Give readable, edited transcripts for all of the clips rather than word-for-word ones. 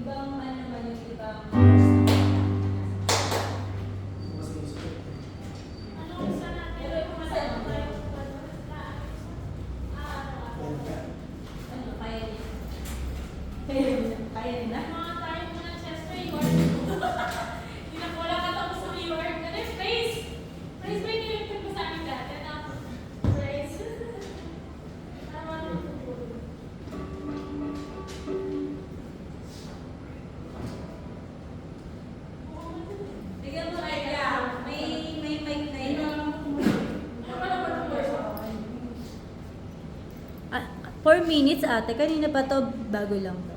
ibang ano naman yung ibang kaya nila. Mga tayo muna, Chester, reward. Hindi na po lang katapos sa reward. Ano yung praise? Praise ba yung kinilipid ko sa amin dati? Praise. Tama naman po. Tignan mo ay may mic na yun. 4 minutes ate, kanina pa to, bago lang to.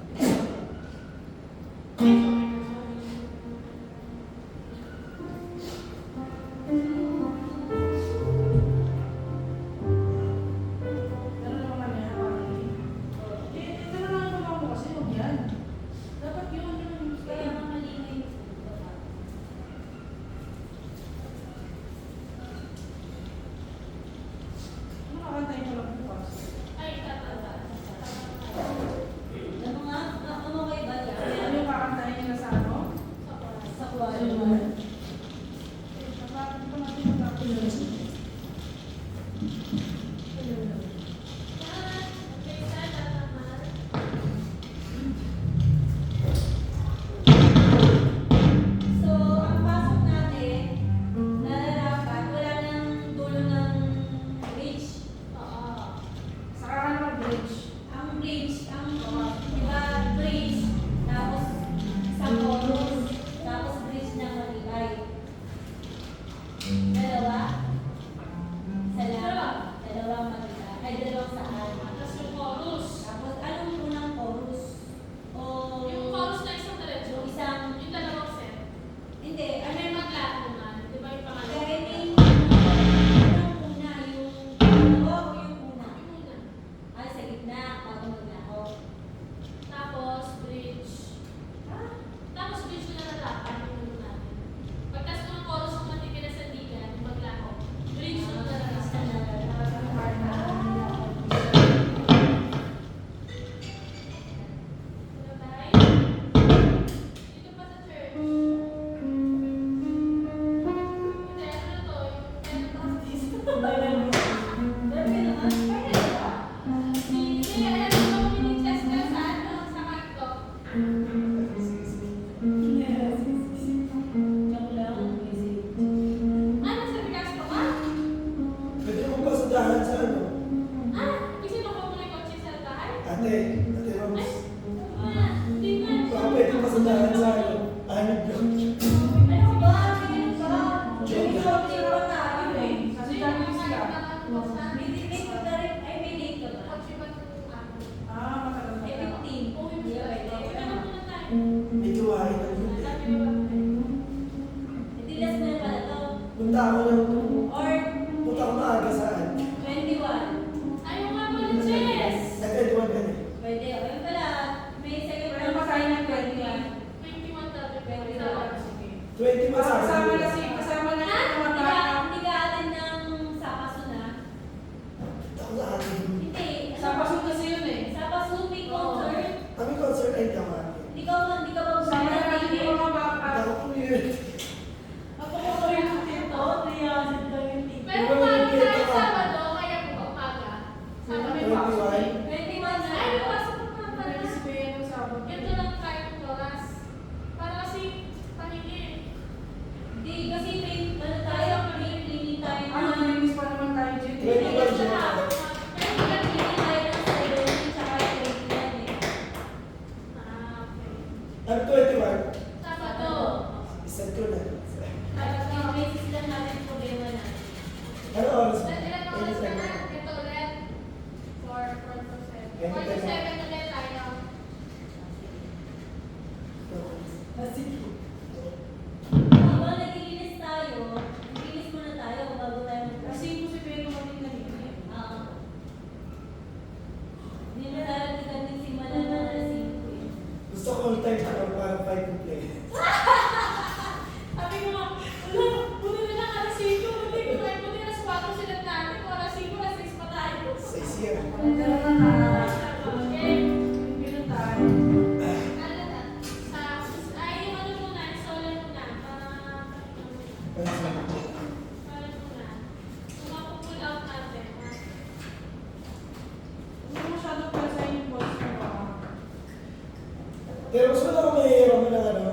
Pero mas wala ko mahihirap na ano.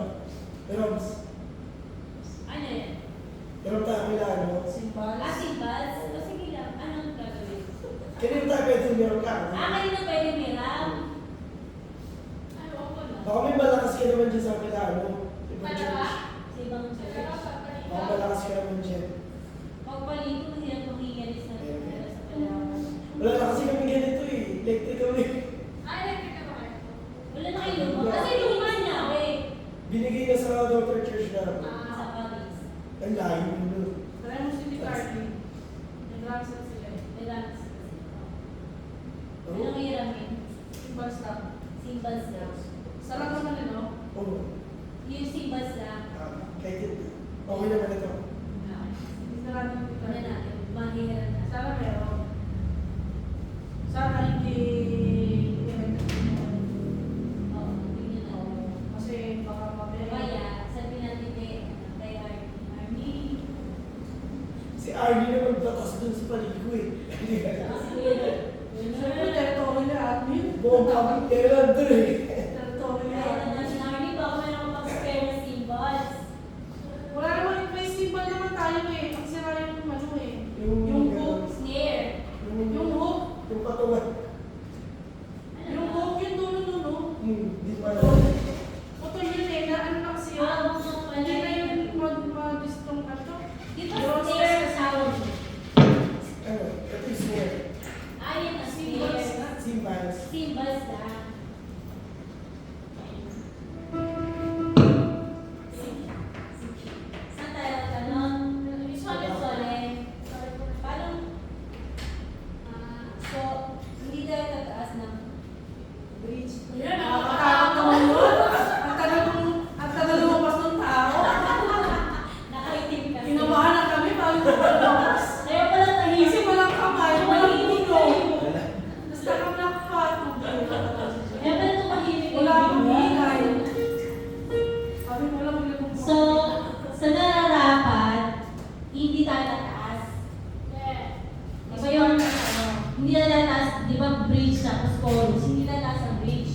Pero Ano yan? pero tayo nila ano. Simbal. Simbals? O sige lang, anong gagawin? Kanina tayo pwede meron ka. Kanina pwede miram. Ano ako na? Baka may malakas ka naman dyan sa kanila ano. Ibang Talaga? church. Sa ibang church? Baka malakas ka naman dyan. Pagpalito, mahirap mangingalis na rin sa Palawan. Wala na kasi kami ganito eh. Electric kami. Electric na ba kayo? Wala na kayo luma. Kasi luma niya eh. Binigay na sa daughter church na. Sa Paris. Ang layo nun. Try mo si Carly. Nag-dance na sila eh. Relax. Oo. Ano ang hiramin? Simbals lang. Symbols lang. Sarap naman eh, no? Oo. Yung symbols lang. Kahit ito. Okay naman ito. Hindi na natin si Ano Carly. natin? Mahirap na. Sana meron. Sana hindi Oo, yun na. kasi baka mamaya. Kaya, sabihin natin kay Army. Si Arnie naman batas dun sa paligro eh. Hindi ka. Siyempre, territory na admin. Buong public area dun eh. Territory na Kaya admin. naman si Army, baka meron ka pag-spare na symbols. Wala naman, may symbol naman tayo eh. Ang sira yung ano eh. Yung hook. Snare. Yung hook. Yung patungan. Yung hook, yung dulo-dulo. Di pa na. Putol yun eh, na ano na kasi yun. Hindi na yun mag-distong ano. Di ba snare sound? Ano? Ito yung snare. Ayun na Symbols snare. na. Cymbals. Symbols lang. Saan tayo magtanong? Sole. Paano? So, hindi tayo tataas ng bridge. Nakakatakot naman yun. Ang tagal lumabas ng tao. Nakaitim ka. Kinabahan na kami bago lumabas. Kaya pala tahimik. Kasi walang kamay, walang puno. Wala. Basta kang nakapatid. Kaya pala tumahimik. Wala akong ingay. Sabi ko lang yung So, sa nararapat, hindi tayo tataas. Iba yung, hindi na tataas, di ba bridge tapos chorus, hindi na tataas ang bridge.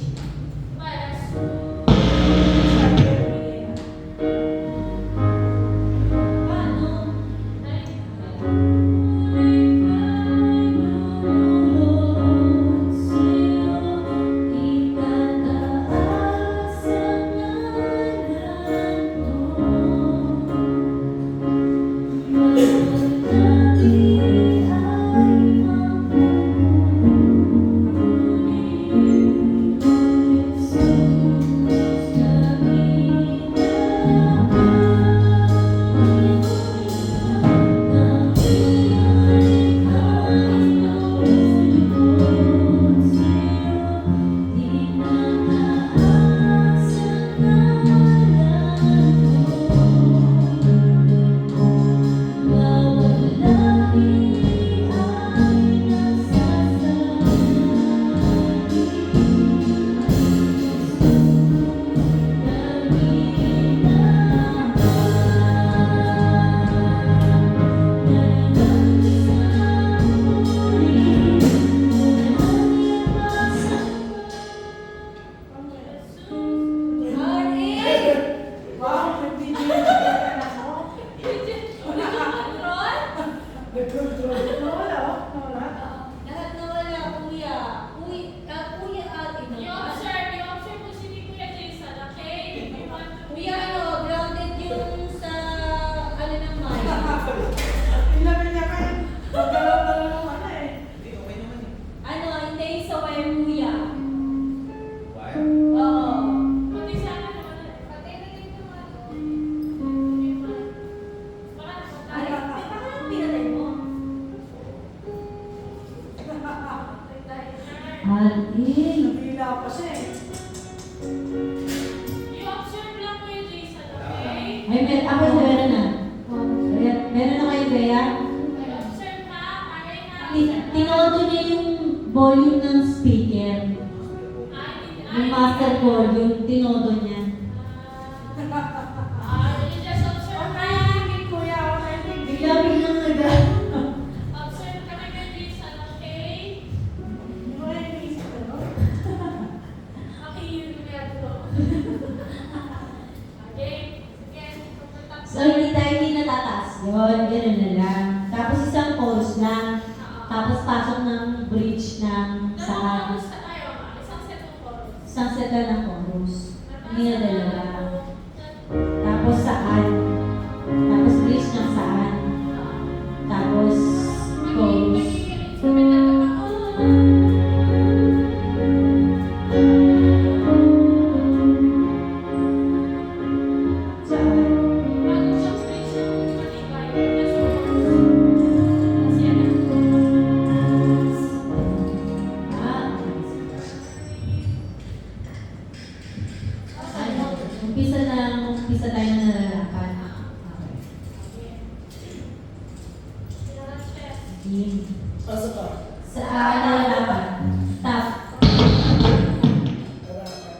Paano? Wow, may DJ na ako. Nag-control. Nawala oh, nawala. Lahat na wala, kuya. Kuya ate na. Kuya, ano, grounded yung sa, ano ng mic. Ilabi niya kayo. Magalaw-galaw ng ano eh. Ano, hindi sa wire kuya. Wire? Oo. Ay, paano pinatay mo? Alin. Nabila pa siya eh. Ay, ako meron na. Meron na kayo kaya? Tinodo niya yung volume ng speaker. Yung master volume, tinodo niya. Okay, hindi kuya. Okay, hindi. Bigla-biglang naga. Hindi ko na iniisip ano. yun, gano'n na lang. Tapos isang chorus lang. Tapos pasok ng bridge ng saan. Chorus na tayo, isang set of chorus. Isang set lang ng chorus. Hindi na dalawa. Tapos saan. Tapos bridge ng saan. Tapos chorus. Saan. Ah. Ano? Umpisa tayo na nalalapan. Game. Asa ka? Sa nalalapan. Stop. Harapan.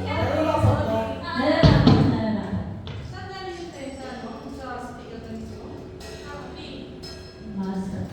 Nalalapan ka? Nalalapan. Saan galing yung tayo sa ano? Sa speaker na mismo? Master.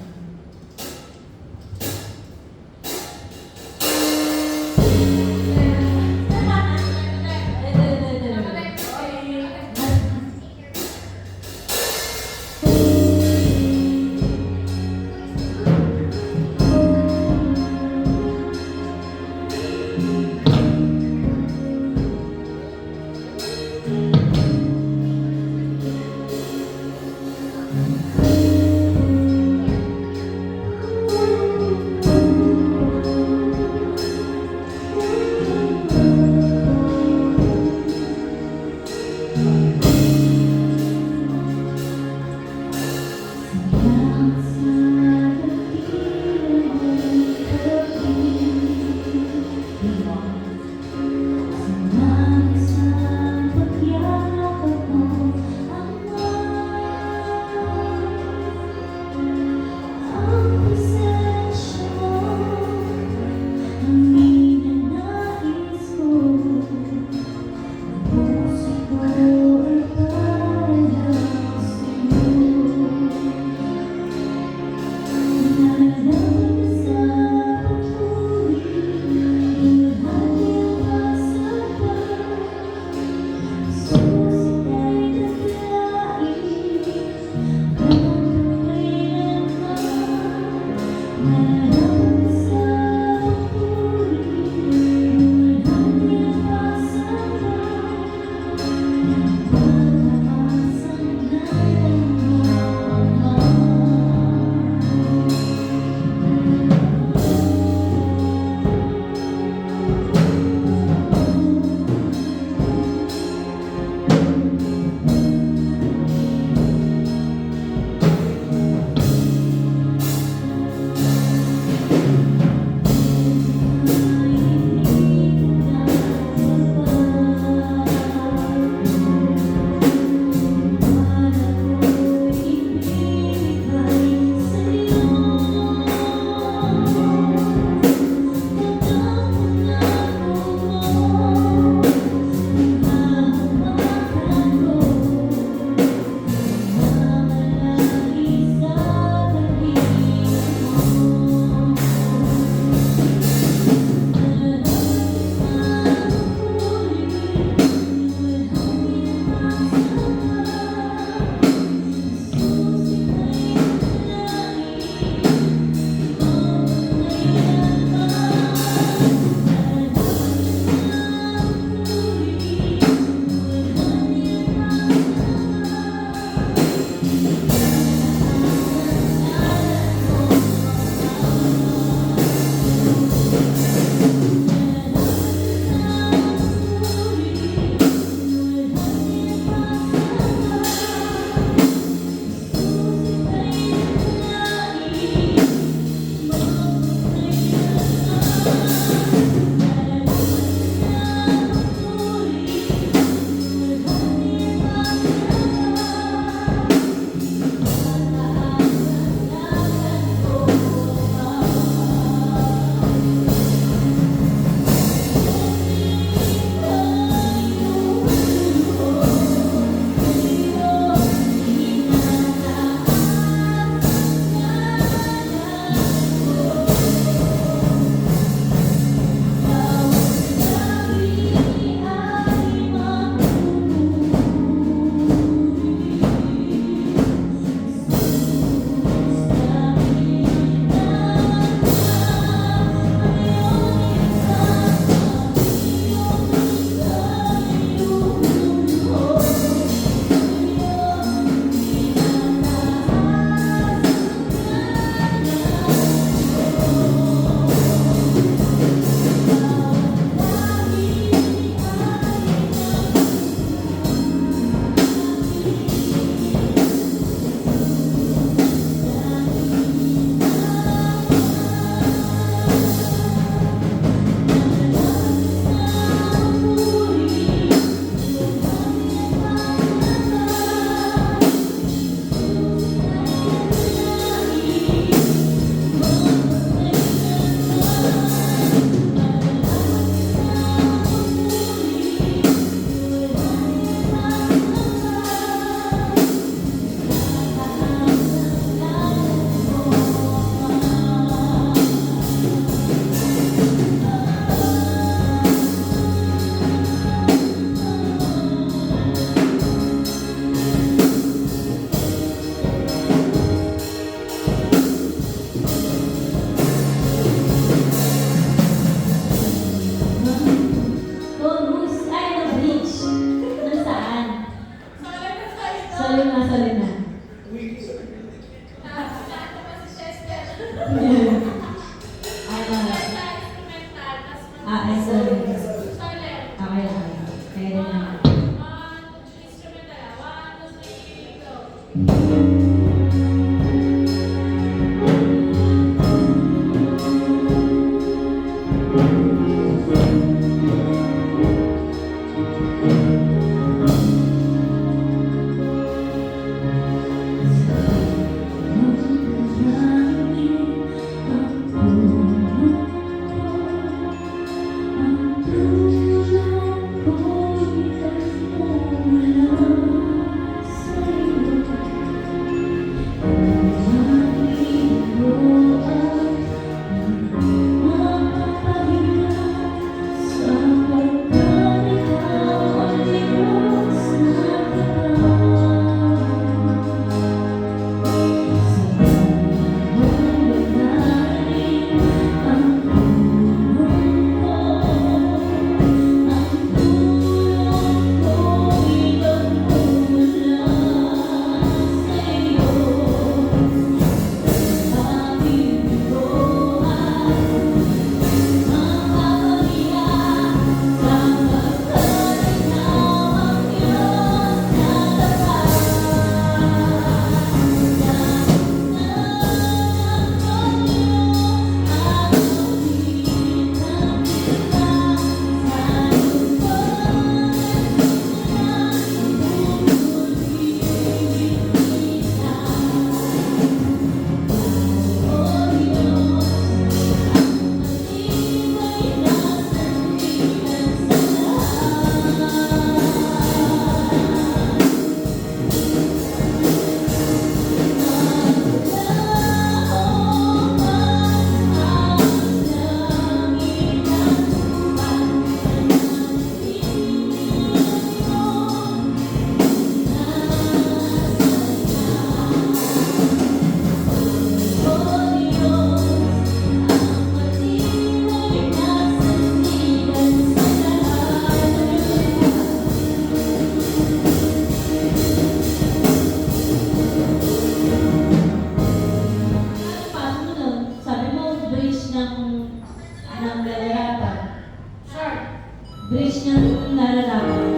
bridge niyang nararapat.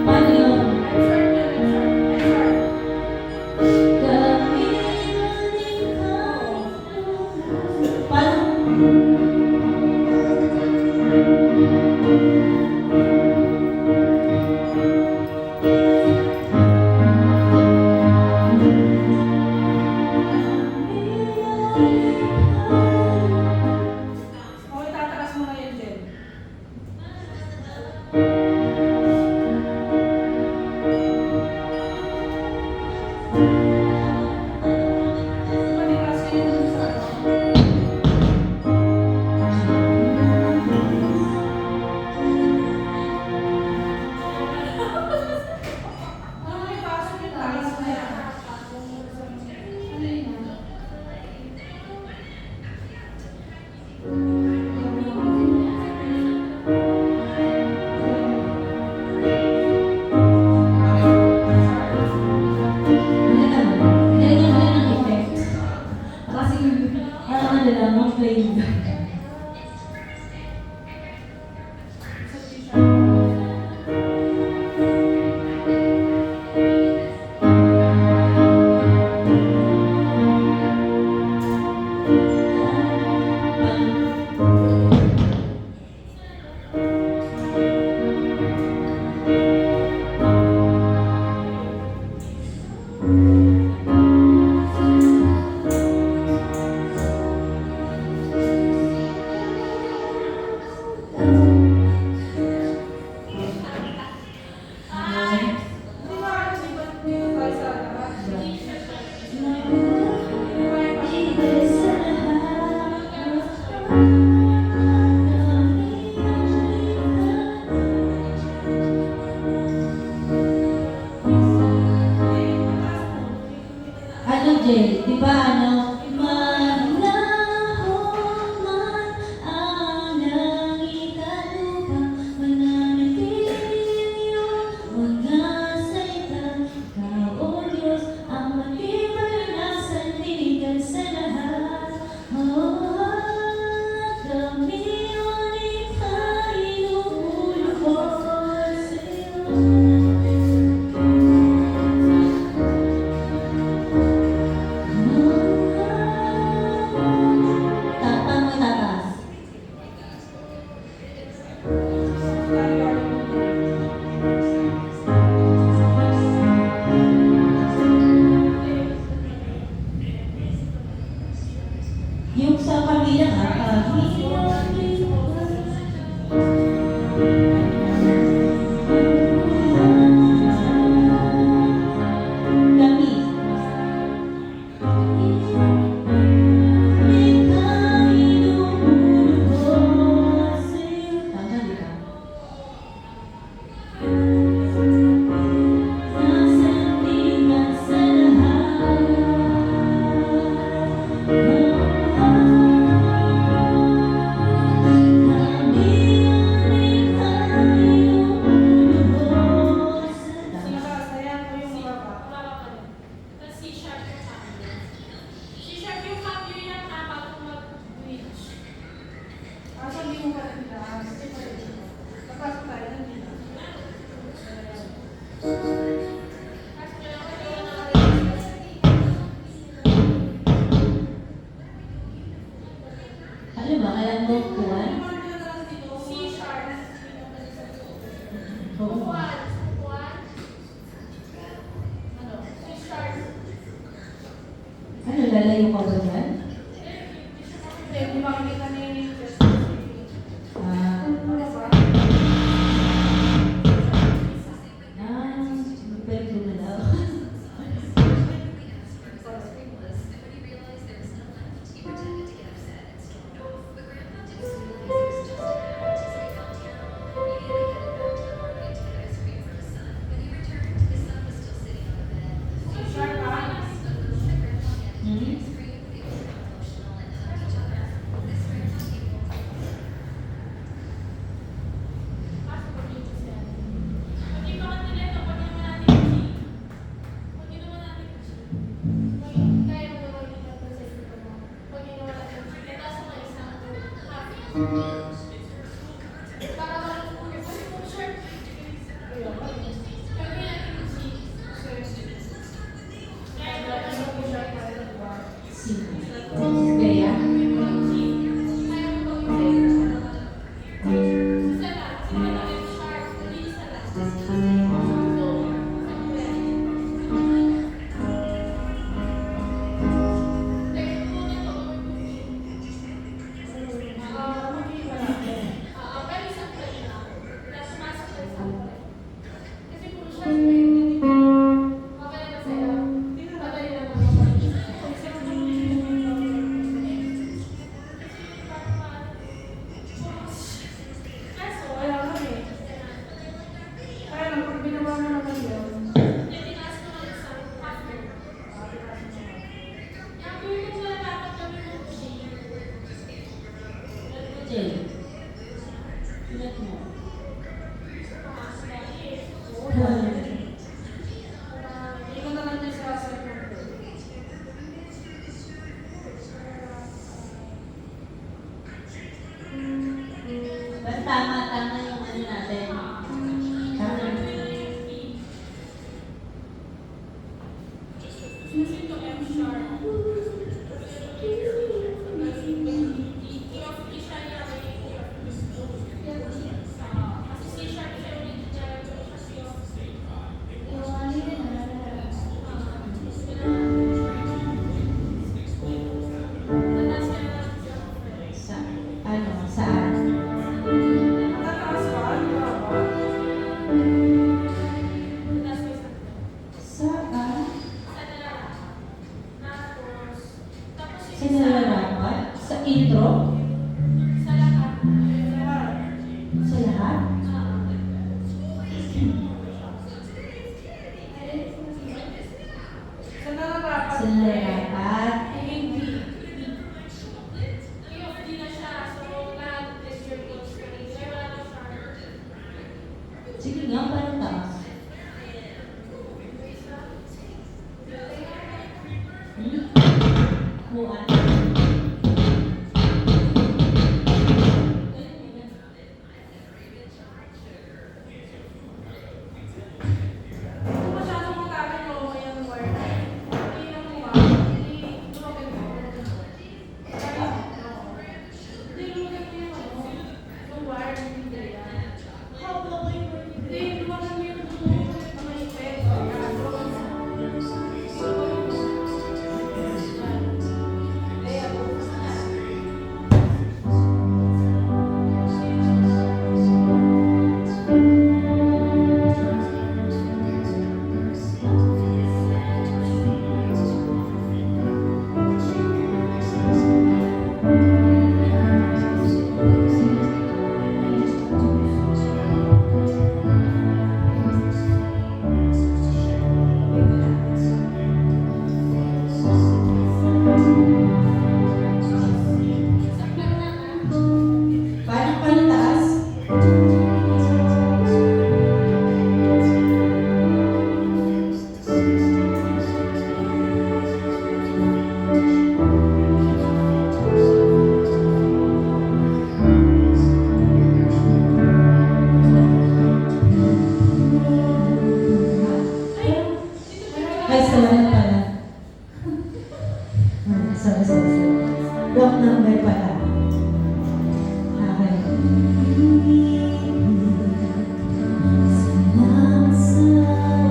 Paano yun? Okay, tatakas mo na yun, Jen. Patikas kayo dun sa may pasok yung takas na yan. Ano yun? Nilagyan mo lang ng effect. Kasi parang ano lang, mga flame lang. Di ba ano, di ba dito tayo sa takas? Ano, Jay? Di ba ano? Maglahon man ang langit at lupa, mananatiling iyong mga salita. Ikaw, O Diyos, ang matibay na sandigan sa lahat. Kami ulit ay lumulubog sa iyo. Tapang mo tatas. Yung sa kabilang kami. Tama, di ba? Nasandigan sa lahat. Kami ulit ay lumulubog sa Sa lahat. takas na yan o yung baba? Baba pa rin. Tapos C-sharp yung cambio. C-sharp yung cambio yan ha, bago mag-bridge. Saan di mo pa rin taas? Tapasok tayo ng dito. Ano ba? Alam mo, kuwan? C-sharp. Oo. Upuan. Upuan. Ano? C-sharp. Ano, lalayo ka ba dyan? Hindi mo makikita na yun yung chest. Ah, Ano ba? pwede na daw. Sharp ka? Hmm? Bea? Kaya lang eh. Kaya lang, pag binawa mo naman yun, Jay. Ulat mo. hindi ko na lang niya sa cellphone ko. Basta tama yung ano natin. Tama. Sa, ano, saan? Matataas ba? Di ba ba? Saan? Sa nalalaman? Sa intro? Sa lahat? Sa nararapat. Sa nalalapat? Sige nga, parang taas. Kuhan. Kung masyadong magaling mo, may ang word. Hindi na mo ba? Hindi lumagay mo. Kaya, oo. Hindi lumagay mo yung ano. Yung wire, hindi yan. Hindi, lumagay mo yung mga ipet. Kaya, lumagay mo. Paano taas? Ay, salamat pala. Sorry. Wrong number pala. Okay. Salamat sa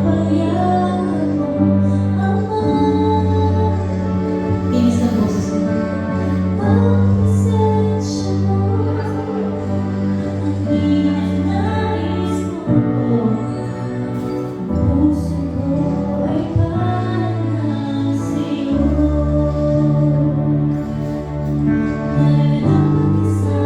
pagyaman mo, Ama. Tinis ng boses ko. Pasensya mo, ang pinanais mo. Puso ko ay parang sa'yo. Nalalaman sa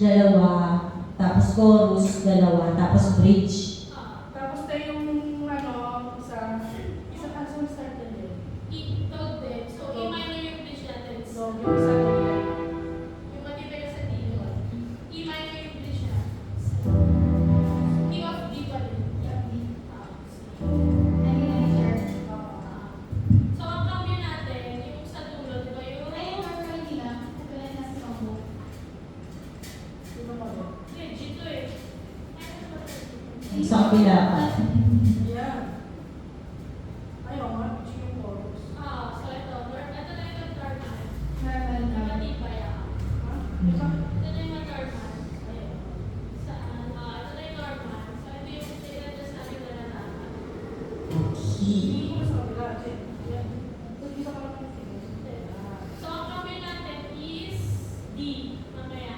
dalawa, tapos chorus, dalawa, tapos bridge. Tapos tayo yung isa ang start na din. E, tone din. So, E minor yung bridge natin. So, yung isa doble. Yung matibay ka sa D yun. E minor yung bridge na. King of D pa rin. So, ang cambio natin, yung sa dulo, di ba? Yung Di ba ba? Hindi, G2 eh. Yung sa kabila pa. Yeah. Ayaw nga, G yung chorus. So ito na yung normal. Normal Yung matibay Ha? Mm. Ito na yung normal. Ayun. Saan? Ito na yung normal. So ito yung i-adjust natin na nalaman. Okay. Hindi ko sa kabila. Yeah. Hindi ka parang So ang cambio natin is D. Mamaya.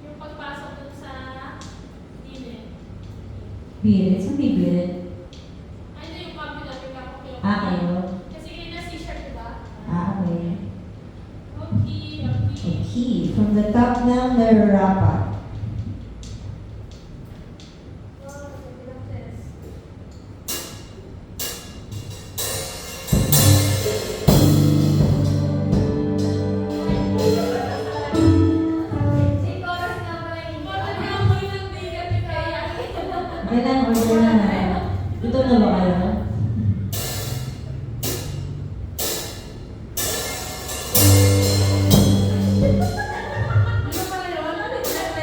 Yung pagpasok dun sa D net. Birit. Saan may birit? Ay, ito yung cambio natin kakapyo. Kayo? Kasi kayo na C-sharp, diba? Okay. Okay, okay. Okay. From the top ng Narapa. Kailan order na? Ito na ba kayo? Ano pala yun?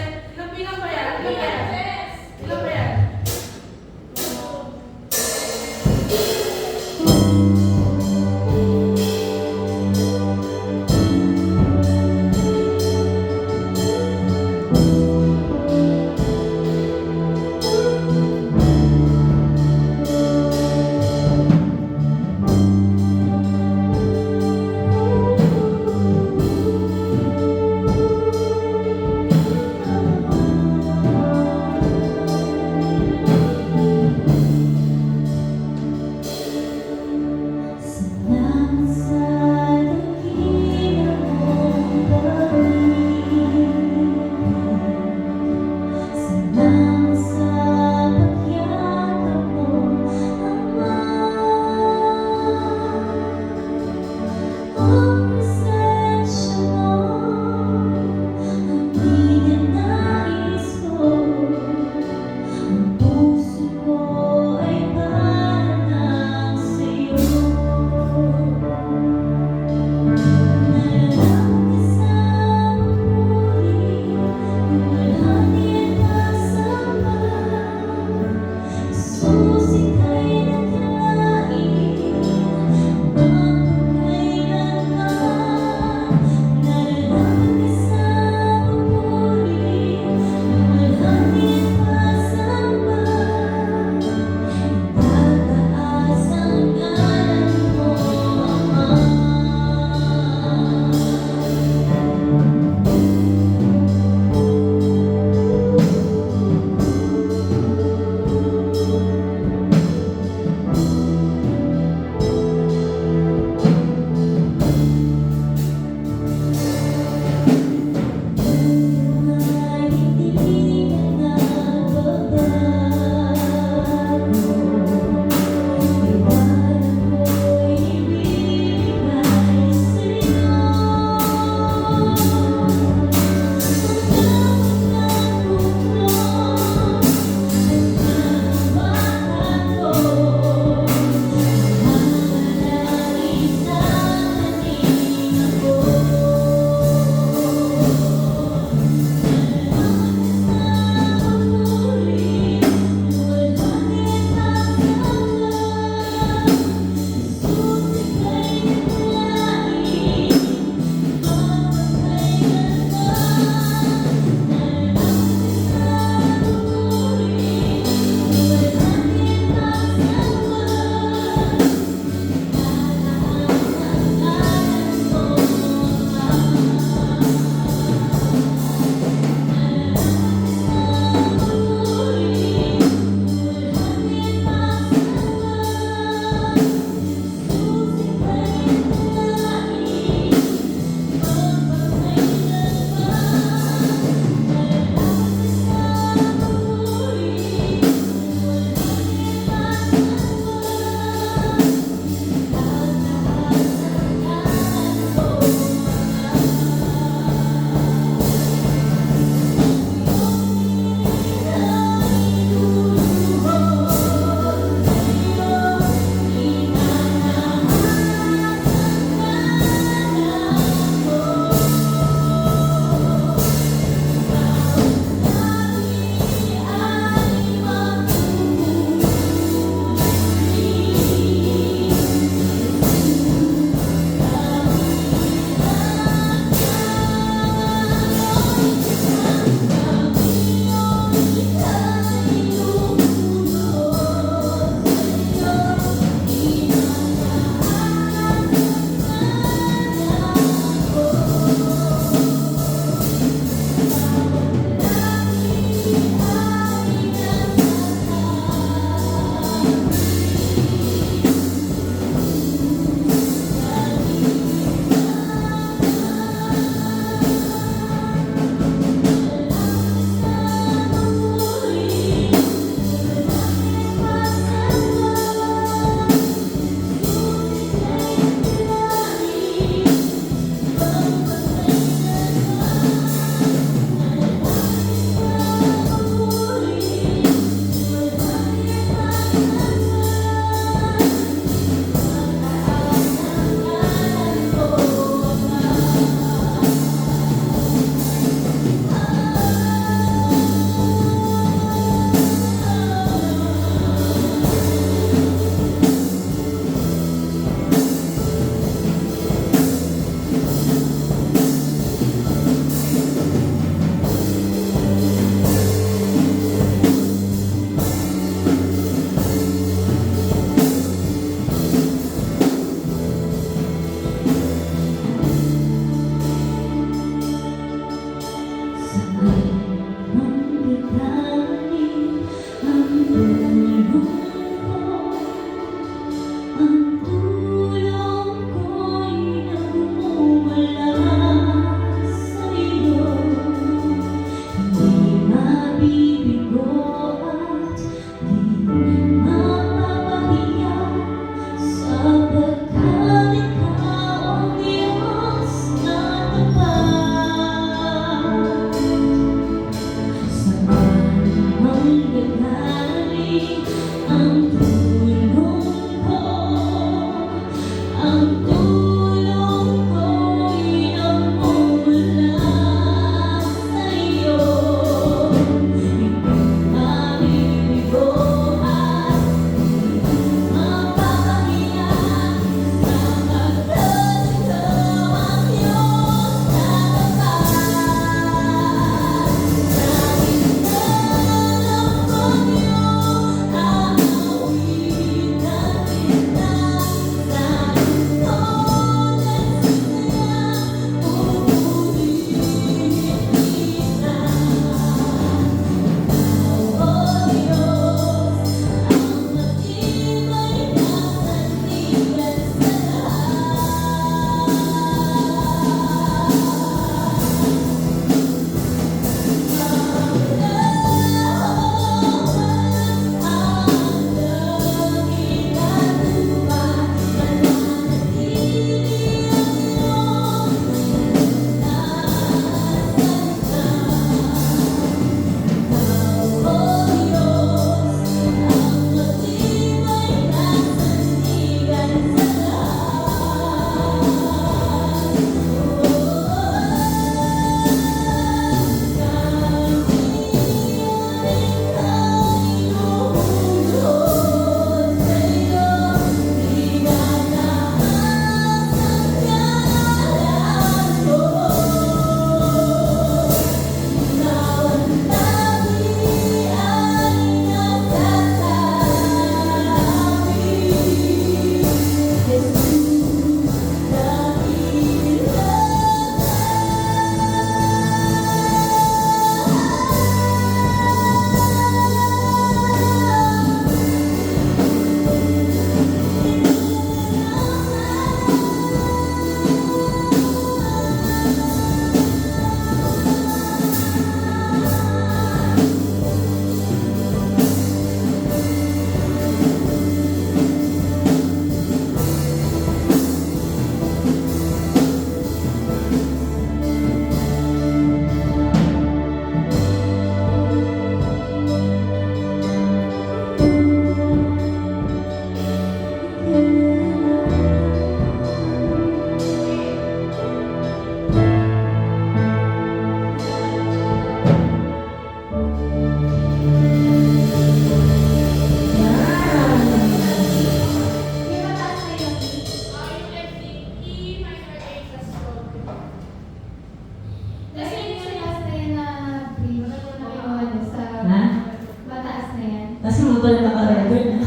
pala naka-record na.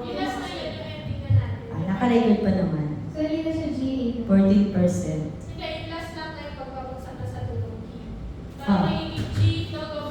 Yung last na yun, yung ending na natin. Naka-record pa naman. So, hindi na siya GA. 14%. Hindi, yung last lang na yung pagbabagsak na sa tulog. Ah. Parang may G, logo